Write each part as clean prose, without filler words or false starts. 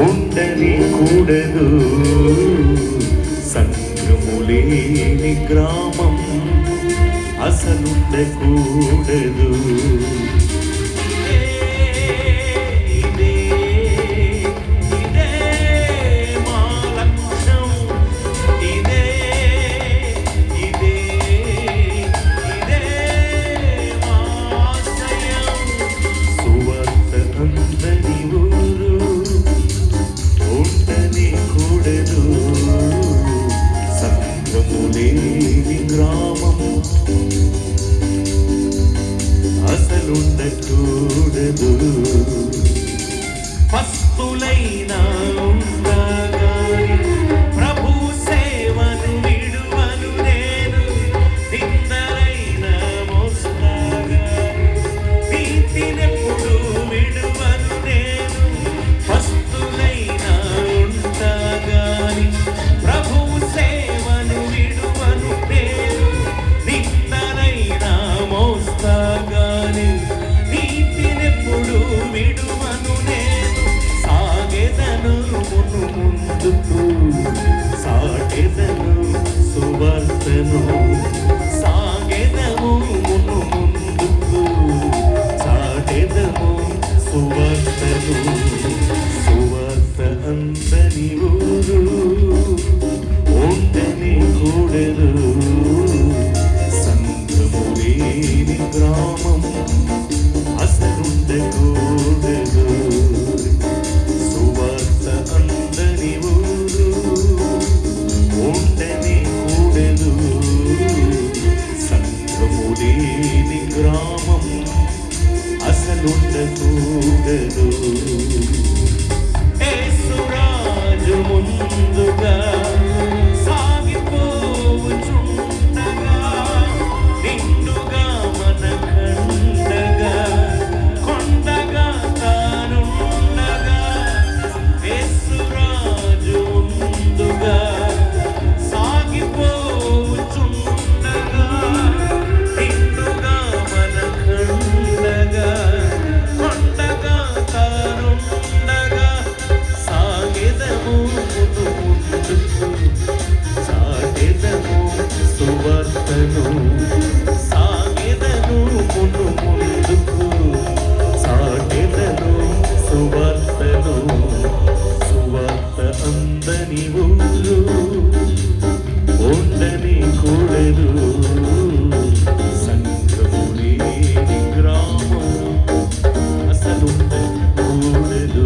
ఉండని కూడదు సంఘము లేని గ్రామం అసలుండకూడదు. అసలుండకూడదు. పస్తులైనా ఉండగాని ప్రభు సేవను విడువను నేను. నిందలైన మోస్తాగాని నీతినెప్పుడు విడువను నేను. పస్తులైనా ఉండగాని ప్రభు సేవను విడువను నేను. నిందలైన మోస్తాగాని నీతినెప్పుడు విడువను నేను. సాగెదను మును ముందుకు సాగెదను సువార్తను. సాగెదము మును ముందుకు సాగెదము సువార్తను. సువార్త అందని ఊరు ఉండని కూడదు సంఘము లేని గ్రామం అసలుండకూడదు. సువార్త అందని ఊరు ఉండని కూడదు సంఘము లేని గ్రామం అసలుండకూడదు. యేసురాజు ముందుగా సాగిపోవుచుండగా నిండుగా మన కండగా కొండగా తానుండగా. యేసురాజు ముందుగా సాగిపోవుచుండగా నిండుగా మన కండగా కొండగా తానుండగా. సాగెదము మును ముందుకు సాగెదము సువార్తను. సాగెదను మును ముందుకు సాగెదను సువార్తను. సువార్త అందని ఊరు ఉండని కూడదు సంఘము లేని గ్రామం అసలుండకూడదు.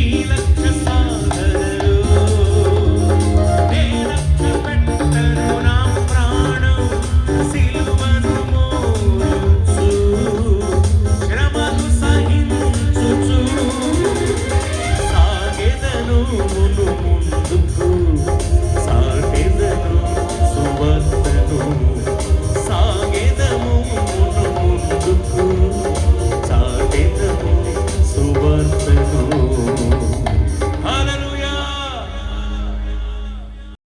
ఈ లక్ష్య సాధనలో నే లక్ష్య పెట్టను నా ప్రాణం. సిలువను మోయుచు శ్రమలు సహించుచు సాగెదను మును